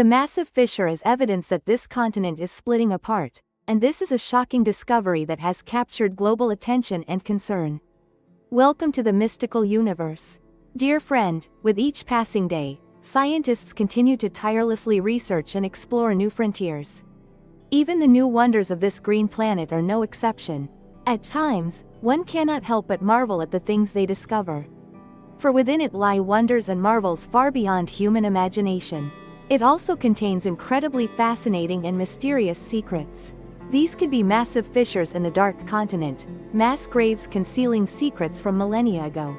The massive fissure is evidence that this continent is splitting apart, and this is a shocking discovery that has captured global attention and concern. Welcome to the mystical universe. Dear friend, with each passing day, scientists continue to tirelessly research and explore new frontiers. Even the new wonders of this green planet are no exception. At times, one cannot help but marvel at the things they discover. For within it lie wonders and marvels far beyond human imagination. It also contains incredibly fascinating and mysterious secrets. These could be massive fissures in the dark continent, mass graves concealing secrets from millennia ago,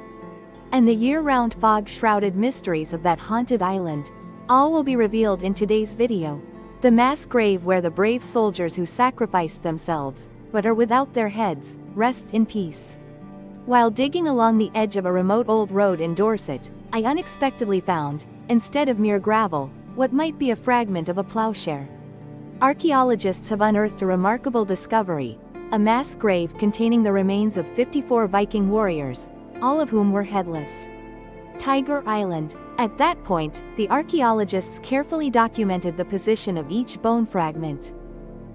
and the year-round fog-shrouded mysteries of that haunted island. All will be revealed in today's video. The mass grave where the brave soldiers who sacrificed themselves, but are without their heads, rest in peace. While digging along the edge of a remote old road in Dorset, I unexpectedly found, instead of mere gravel, what might be a fragment of a plowshare. Archaeologists have unearthed a remarkable discovery, a mass grave containing the remains of 54 Viking warriors, all of whom were headless. Tiger Island. At that point, the archaeologists carefully documented the position of each bone fragment.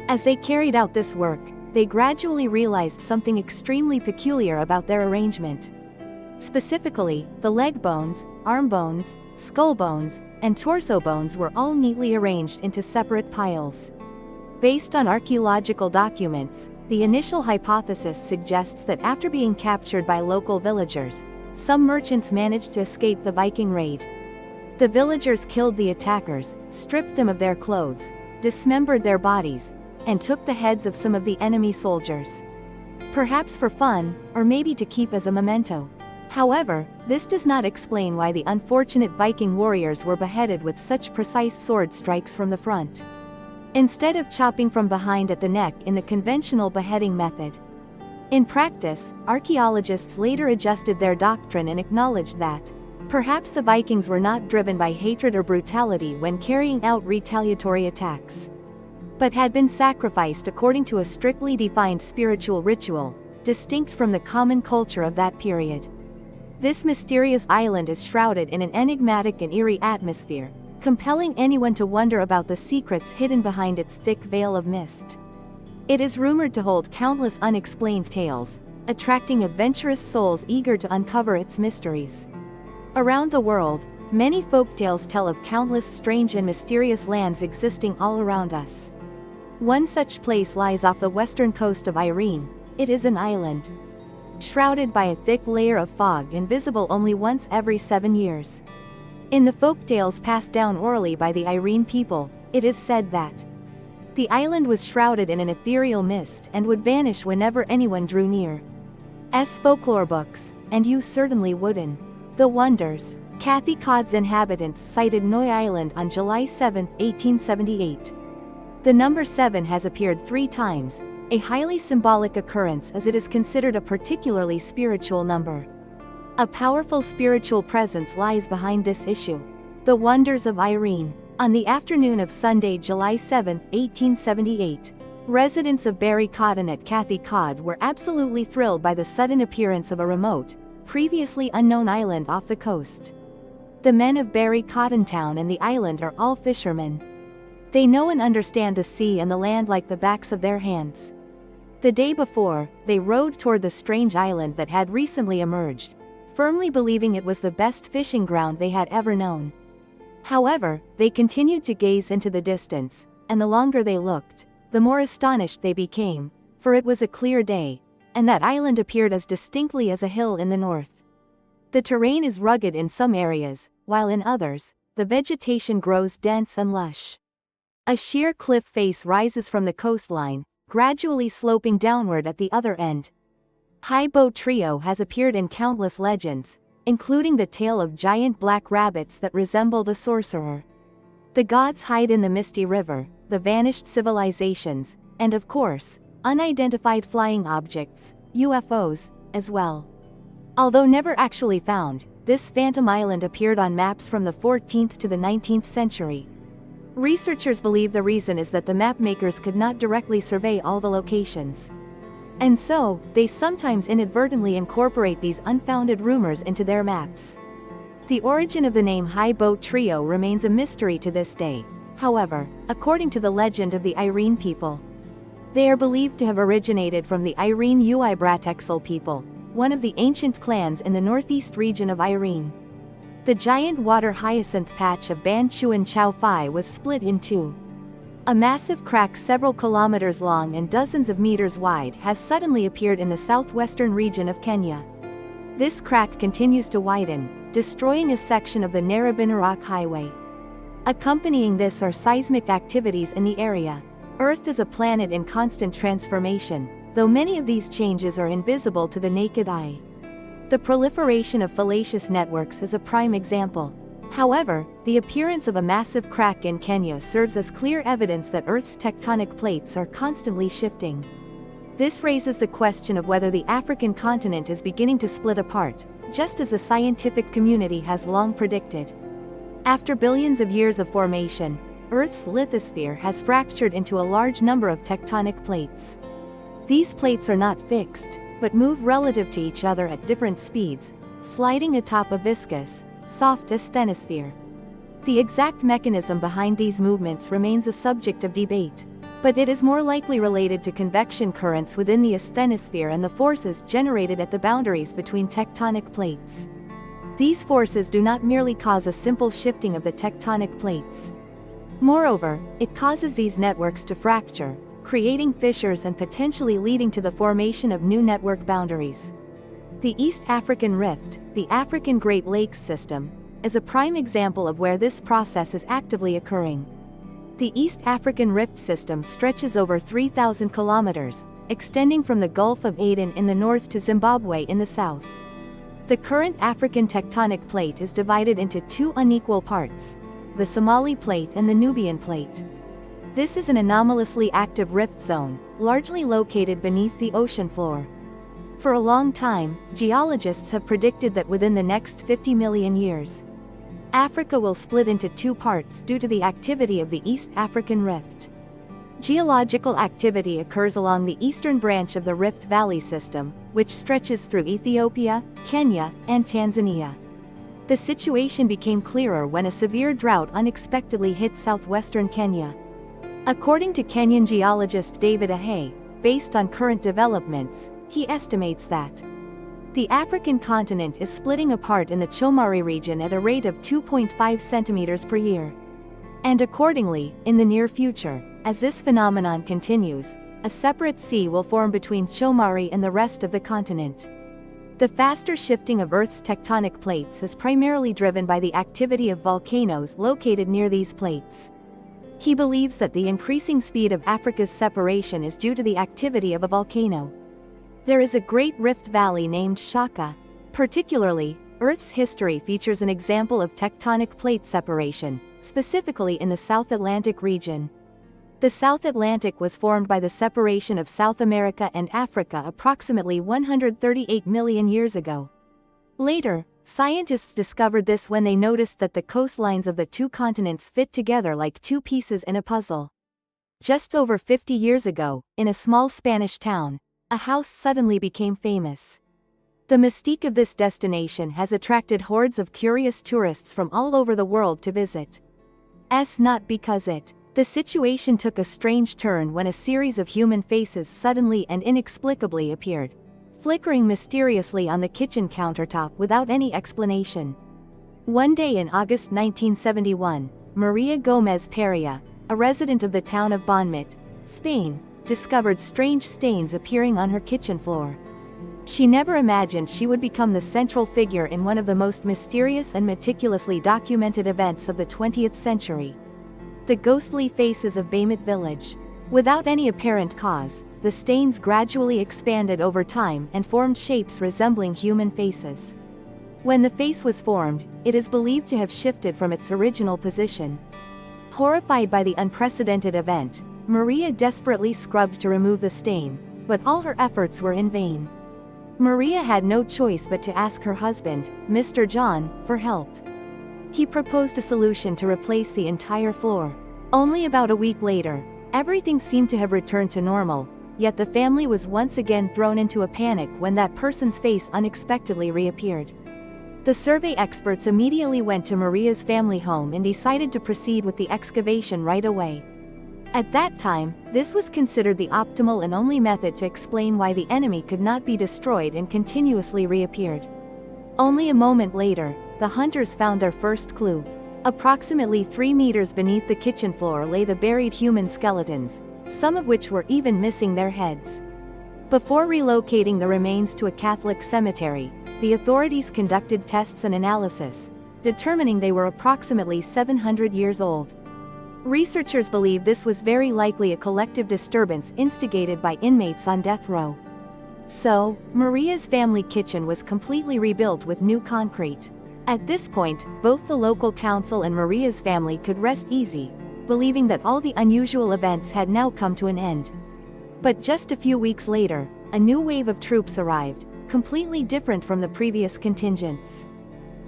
As they carried out this work, they gradually realized something extremely peculiar about their arrangement. Specifically, the leg bones, arm bones, skull bones, and torso bones were all neatly arranged into separate piles. Based on archaeological documents, the initial hypothesis suggests that after being captured by local villagers, some merchants managed to escape the Viking raid. The villagers killed the attackers, stripped them of their clothes, dismembered their bodies, and took the heads of some of the enemy soldiers. Perhaps for fun, or maybe to keep as a memento. However, this does not explain why the unfortunate Viking warriors were beheaded with such precise sword strikes from the front, instead of chopping from behind at the neck in the conventional beheading method. In practice, archaeologists later adjusted their doctrine and acknowledged that perhaps the Vikings were not driven by hatred or brutality when carrying out retaliatory attacks, but had been sacrificed according to a strictly defined spiritual ritual, distinct from the common culture of that period. This mysterious island is shrouded in an enigmatic and eerie atmosphere, compelling anyone to wonder about the secrets hidden behind its thick veil of mist. It is rumored to hold countless unexplained tales, attracting adventurous souls eager to uncover its mysteries. Around the world, many folktales tell of countless strange and mysterious lands existing all around us. One such place lies off the western coast of Irene. It is an island shrouded by a thick layer of fog and visible only once every 7 years. In the folktales passed down orally by the Irene people, it is said that the island was shrouded in an ethereal mist and would vanish whenever anyone drew near. Folklore books, and you certainly wouldn't. The Wonders. Cathy Codd's inhabitants sighted Noy Island on July 7, 1878. The number 7 has appeared 3 times, a highly symbolic occurrence as it is considered a particularly spiritual number. A powerful spiritual presence lies behind this issue. The Wonders of Irene. On the afternoon of Sunday, July 7, 1878, residents of Barry Cotton at Cathy Codd were absolutely thrilled by the sudden appearance of a remote, previously unknown island off the coast. The men of Barry Cotton Town and the island are all fishermen. They know and understand the sea and the land like the backs of their hands. The day before, they rowed toward the strange island that had recently emerged, firmly believing it was the best fishing ground they had ever known. However, they continued to gaze into the distance, and the longer they looked, the more astonished they became, for it was a clear day, and that island appeared as distinctly as a hill in the north. The terrain is rugged in some areas, while in others, the vegetation grows dense and lush. A sheer cliff face rises from the coastline, gradually sloping downward at the other end. High Boat Trio has appeared in countless legends, including the tale of giant black rabbits that resembled a sorcerer. The gods hide in the misty river, the vanished civilizations, and of course, unidentified flying objects, UFOs, as well. Although never actually found, this phantom island appeared on maps from the 14th to the 19th century. Researchers believe the reason is that the map makers could not directly survey all the locations. And so, they sometimes inadvertently incorporate these unfounded rumors into their maps. The origin of the name High Boat Trio remains a mystery to this day. However, according to the legend of the Irene people, they are believed to have originated from the Irene Ui Bratexel people, one of the ancient clans in the northeast region of Irene. The giant water hyacinth patch of Ban Chuan Chao Phi was split in two. A massive crack several kilometers long and dozens of meters wide has suddenly appeared in the southwestern region of Kenya. This crack continues to widen, destroying a section of the Narrabeen Highway. Accompanying this are seismic activities in the area. Earth is a planet in constant transformation, though many of these changes are invisible to the naked eye. The proliferation of fallacious networks is a prime example. However, the appearance of a massive crack in Kenya serves as clear evidence that Earth's tectonic plates are constantly shifting. This raises the question of whether the African continent is beginning to split apart, just as the scientific community has long predicted. After billions of years of formation, Earth's lithosphere has fractured into a large number of tectonic plates. These plates are not fixed, but move relative to each other at different speeds, sliding atop a viscous, soft asthenosphere. The exact mechanism behind these movements remains a subject of debate, but it is more likely related to convection currents within the asthenosphere and the forces generated at the boundaries between tectonic plates. These forces do not merely cause a simple shifting of the tectonic plates. Moreover, it causes these networks to fracture, creating fissures and potentially leading to the formation of new network boundaries. The East African Rift, the African Great Lakes system, is a prime example of where this process is actively occurring. The East African Rift system stretches over 3,000 kilometers, extending from the Gulf of Aden in the north to Zimbabwe in the south. The current African tectonic plate is divided into two unequal parts, the Somali Plate and the Nubian Plate. This is an anomalously active rift zone, largely located beneath the ocean floor. For a long time, geologists have predicted that within the next 50 million years, Africa will split into two parts due to the activity of the East African Rift. Geological activity occurs along the eastern branch of the Rift Valley system, which stretches through Ethiopia, Kenya, and Tanzania. The situation became clearer when a severe drought unexpectedly hit southwestern Kenya. According to Kenyan geologist David Ahay, based on current developments, he estimates that the African continent is splitting apart in the Chomari region at a rate of 2.5 centimeters per year. And accordingly, in the near future, as this phenomenon continues, a separate sea will form between Chomari and the rest of the continent. The faster shifting of Earth's tectonic plates is primarily driven by the activity of volcanoes located near these plates. He believes that the increasing speed of Africa's separation is due to the activity of a volcano. There is a great rift valley named Shaka. Particularly, Earth's history features an example of tectonic plate separation, specifically in the South Atlantic region. The South Atlantic was formed by the separation of South America and Africa approximately 138 million years ago. Later, scientists discovered this when they noticed that the coastlines of the two continents fit together like two pieces in a puzzle. Just over 50 years ago, in a small Spanish town, a house suddenly became famous. The mystique of this destination has attracted hordes of curious tourists from all over the world to visit. Not because the situation took a strange turn when a series of human faces suddenly and inexplicably appeared, flickering mysteriously on the kitchen countertop without any explanation. One day in August 1971, Maria Gomez Perea, a resident of the town of Bonmit, Spain, discovered strange stains appearing on her kitchen floor. She never imagined she would become the central figure in one of the most mysterious and meticulously documented events of the 20th century. The ghostly faces of Bamit village. Without any apparent cause, the stains gradually expanded over time and formed shapes resembling human faces. When the face was formed, it is believed to have shifted from its original position. Horrified by the unprecedented event, Maria desperately scrubbed to remove the stain, but all her efforts were in vain. Maria had no choice but to ask her husband, Mr. John, for help. He proposed a solution to replace the entire floor. Only about a week later, everything seemed to have returned to normal, yet the family was once again thrown into a panic when that person's face unexpectedly reappeared. The survey experts immediately went to Maria's family home and decided to proceed with the excavation right away. At that time, this was considered the optimal and only method to explain why the enemy could not be destroyed and continuously reappeared. Only a moment later, the hunters found their first clue. Approximately 3 meters beneath the kitchen floor lay the buried human skeletons, some of which were even missing their heads. Before relocating the remains to a Catholic cemetery, the authorities conducted tests and analysis, determining they were approximately 700 years old. Researchers believe this was very likely a collective disturbance instigated by inmates on death row. So, Maria's family kitchen was completely rebuilt with new concrete. At this point, both the local council and Maria's family could rest easy, believing that all the unusual events had now come to an end. But just a few weeks later, a new wave of troops arrived, completely different from the previous contingents.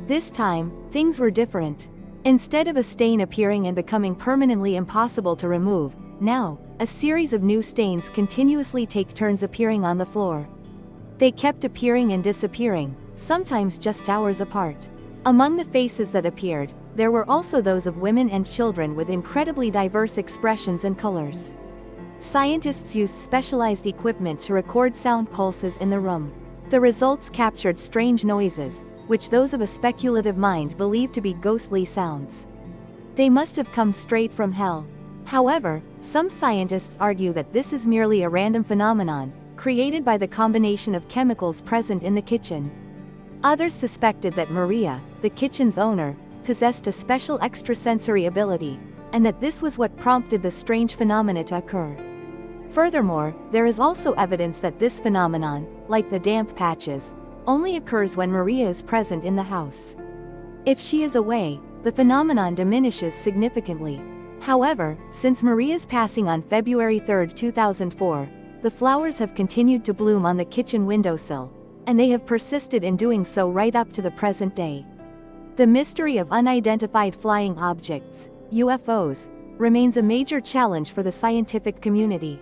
This time, things were different. Instead of a stain appearing and becoming permanently impossible to remove, now, a series of new stains continuously take turns appearing on the floor. They kept appearing and disappearing, sometimes just hours apart. Among the faces that appeared, there were also those of women and children with incredibly diverse expressions and colors. Scientists used specialized equipment to record sound pulses in the room. The results captured strange noises, which those of a speculative mind believed to be ghostly sounds. They must have come straight from hell. However, some scientists argue that this is merely a random phenomenon, created by the combination of chemicals present in the kitchen. Others suspected that Maria, the kitchen's owner, possessed a special extrasensory ability, and that this was what prompted the strange phenomena to occur. Furthermore, there is also evidence that this phenomenon, like the damp patches, only occurs when Maria is present in the house. If she is away, the phenomenon diminishes significantly. However, since Maria's passing on February 3, 2004, the flowers have continued to bloom on the kitchen windowsill, and they have persisted in doing so right up to the present day. The mystery of unidentified flying objects, UFOs, remains a major challenge for the scientific community.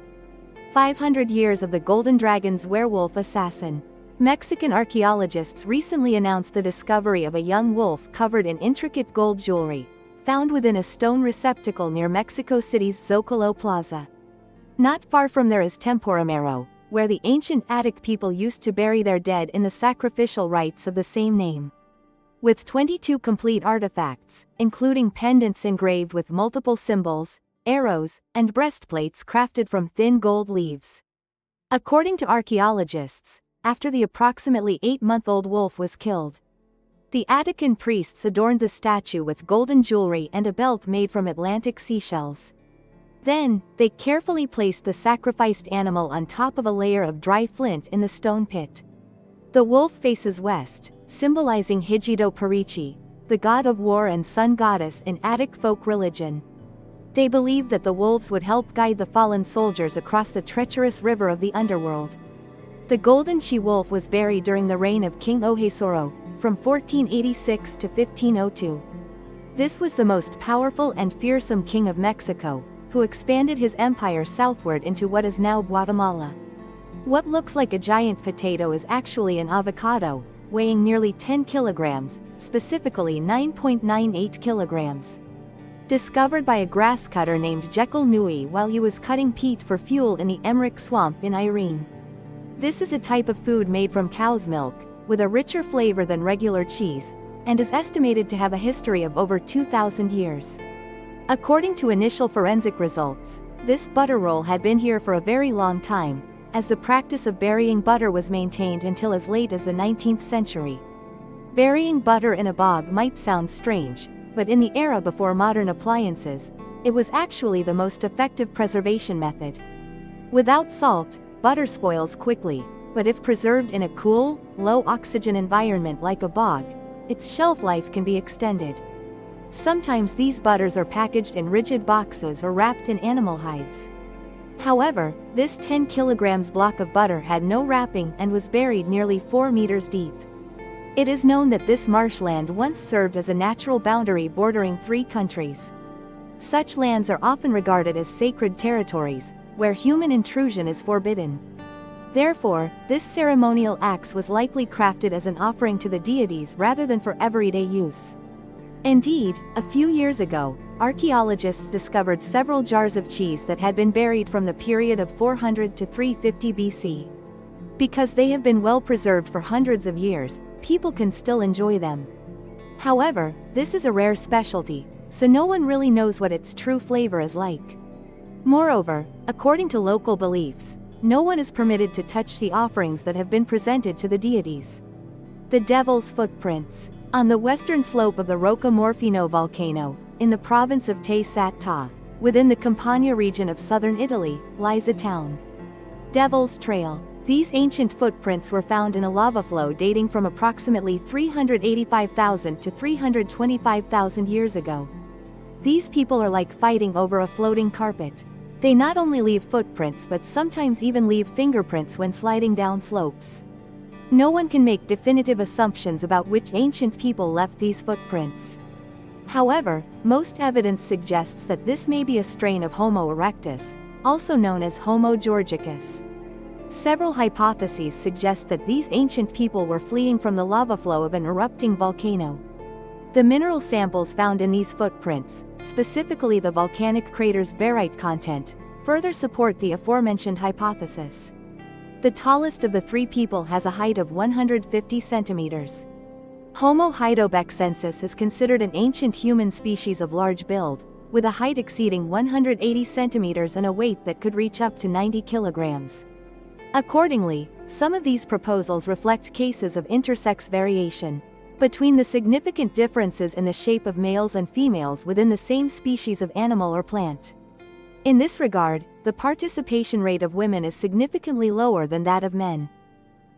500 years of the Golden Dragon's werewolf assassin. Mexican archaeologists recently announced the discovery of a young wolf covered in intricate gold jewelry, found within a stone receptacle near Mexico City's Zocalo Plaza. Not far from there is Temporamero, where the ancient Attic people used to bury their dead in the sacrificial rites of the same name. With 22 complete artifacts, including pendants engraved with multiple symbols, arrows, and breastplates crafted from thin gold leaves. According to archaeologists, after the approximately 8-month-old wolf was killed, the Attican priests adorned the statue with golden jewelry and a belt made from Atlantic seashells. Then, they carefully placed the sacrificed animal on top of a layer of dry flint in the stone pit. The wolf faces west, symbolizing Higido Perichi, the god of war and sun goddess in Attic folk religion. They believed that the wolves would help guide the fallen soldiers across the treacherous river of the underworld. The golden she-wolf was buried during the reign of King Ogesoro, from 1486 to 1502. This was the most powerful and fearsome king of Mexico, who expanded his empire southward into what is now Guatemala. What looks like a giant potato is actually an avocado, weighing nearly 10 kilograms, specifically 9.98 kilograms. Discovered by a grass cutter named Jekyll Nui while he was cutting peat for fuel in the Emmerich swamp in Irene. This is a type of food made from cow's milk, with a richer flavor than regular cheese, and is estimated to have a history of over 2,000 years. According to initial forensic results, this butter roll had been here for a very long time, as the practice of burying butter was maintained until as late as the 19th century. Burying butter in a bog might sound strange, but in the era before modern appliances, it was actually the most effective preservation method. Without salt, butter spoils quickly, but if preserved in a cool, low-oxygen environment like a bog, its shelf life can be extended. Sometimes these butters are packaged in rigid boxes or wrapped in animal hides. However, this 10 kilograms block of butter had no wrapping and was buried nearly 4 meters deep. It is known that this marshland once served as a natural boundary bordering 3 countries. Such lands are often regarded as sacred territories, where human intrusion is forbidden. Therefore, this ceremonial axe was likely crafted as an offering to the deities rather than for everyday use. Indeed, a few years ago, archaeologists discovered several jars of cheese that had been buried from the period of 400 to 350 BC. Because they have been well preserved for hundreds of years, people can still enjoy them. However, this is a rare specialty, so no one really knows what its true flavor is like. Moreover, according to local beliefs, no one is permitted to touch the offerings that have been presented to the deities. The Devil's Footprints. On the western slope of the Rocca Morfino volcano, in the province of Te Sat-Ta, within the Campania region of southern Italy, lies a town. Devil's Trail. These ancient footprints were found in a lava flow dating from approximately 385,000 to 325,000 years ago. These people are like fighting over a floating carpet. They not only leave footprints but sometimes even leave fingerprints when sliding down slopes. No one can make definitive assumptions about which ancient people left these footprints. However, most evidence suggests that this may be a strain of Homo erectus, also known as Homo georgicus. Several hypotheses suggest that these ancient people were fleeing from the lava flow of an erupting volcano. The mineral samples found in these footprints, specifically the volcanic crater's barite content, further support the aforementioned hypothesis. The tallest of the three people has a height of 150 centimeters. Homo heidelbergensis is considered an ancient human species of large build, with a height exceeding 180 centimeters and a weight that could reach up to 90 kilograms. Accordingly, some of these proposals reflect cases of intersex variation between the significant differences in the shape of males and females within the same species of animal or plant. In this regard, the participation rate of women is significantly lower than that of men.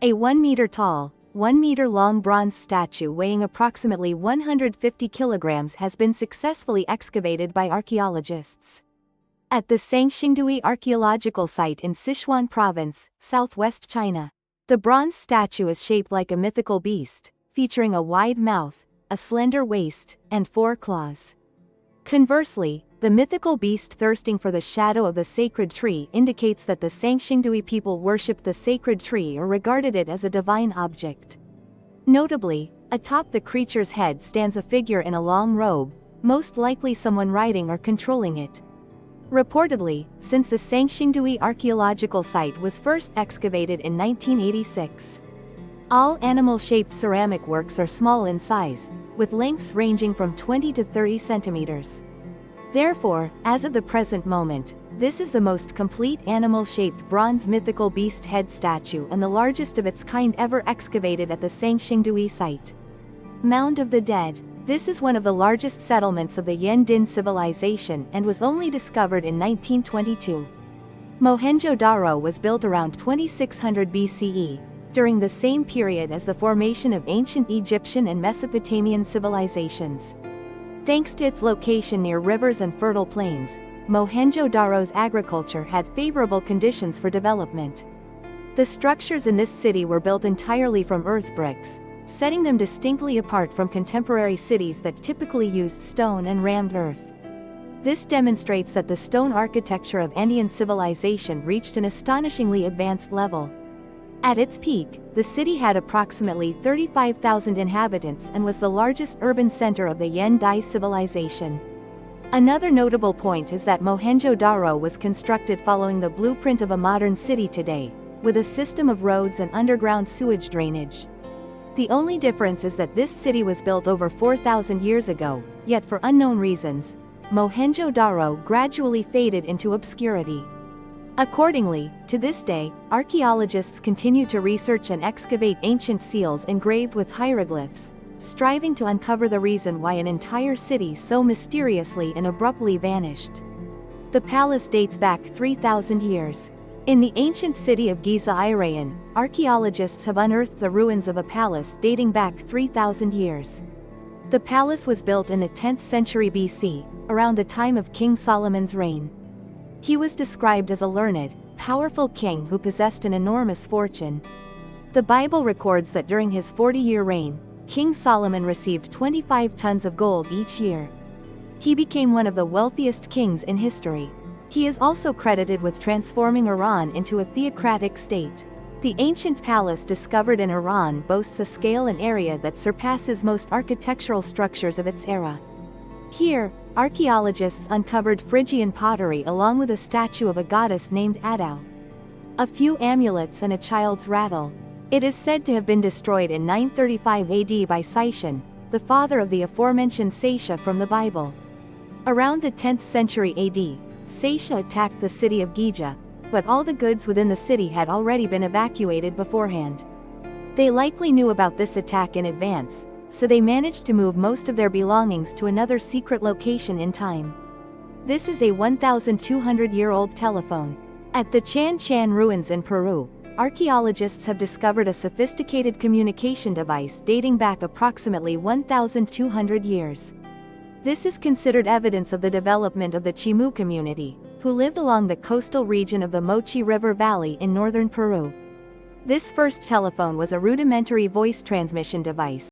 A 1-meter-tall, 1-meter-long bronze statue weighing approximately 150 kilograms has been successfully excavated by archaeologists. At the Sangxingdui archaeological site in Sichuan province, southwest China, the bronze statue is shaped like a mythical beast, featuring a wide mouth, a slender waist, and 4 claws. Conversely, the mythical beast thirsting for the shadow of the sacred tree indicates that the Sangxingdui people worshipped the sacred tree or regarded it as a divine object. Notably, atop the creature's head stands a figure in a long robe, most likely someone riding or controlling it. Reportedly, since the Sangxingdui archaeological site was first excavated in 1986, all animal-shaped ceramic works are small in size, with lengths ranging from 20 to 30 centimeters. Therefore, as of the present moment, this is the most complete animal-shaped bronze mythical beast head statue and the largest of its kind ever excavated at the Sangxingdui site. Mound of the Dead. This is one of the largest settlements of the Yendin civilization and was only discovered in 1922. Mohenjo-Daro was built around 2600 BCE, during the same period as the formation of ancient Egyptian and Mesopotamian civilizations. Thanks to its location near rivers and fertile plains, Mohenjo-Daro's agriculture had favorable conditions for development. The structures in this city were built entirely from earth bricks, setting them distinctly apart from contemporary cities that typically used stone and rammed earth. This demonstrates that the stone architecture of Andean civilization reached an astonishingly advanced level. At its peak, the city had approximately 35,000 inhabitants and was the largest urban center of the Yendai civilization. Another notable point is that Mohenjo-Daro was constructed following the blueprint of a modern city today, with a system of roads and underground sewage drainage. The only difference is that this city was built over 4,000 years ago, yet for unknown reasons, Mohenjo-Daro gradually faded into obscurity. Accordingly, to this day, archaeologists continue to research and excavate ancient seals engraved with hieroglyphs, striving to uncover the reason why an entire city so mysteriously and abruptly vanished. The palace dates back 3,000 years. In the ancient city of Giza Irayan, archaeologists have unearthed the ruins of a palace dating back 3,000 years. The palace was built in the 10th century BC, around the time of King Solomon's reign. He was described as a learned, powerful king who possessed an enormous fortune. The Bible records that during his 40-year reign, King Solomon received 25 tons of gold each year. He became one of the wealthiest kings in history. He is also credited with transforming Iran into a theocratic state. The ancient palace discovered in Iran boasts a scale and area that surpasses most architectural structures of its era. Here, archaeologists uncovered Phrygian pottery along with a statue of a goddess named Adau, a few amulets and a child's rattle. It is said to have been destroyed in 935 AD by Sishan, the father of the aforementioned Saisha from the Bible. Around the 10th century AD, Saisha attacked the city of Gija, but all the goods within the city had already been evacuated beforehand. They likely knew about this attack in advance, so they managed to move most of their belongings to another secret location in time. This is a 1,200-year-old telephone. At the Chan Chan ruins in Peru, archaeologists have discovered a sophisticated communication device dating back approximately 1,200 years. This is considered evidence of the development of the Chimu community, who lived along the coastal region of the Mochi River Valley in northern Peru. This first telephone was a rudimentary voice transmission device,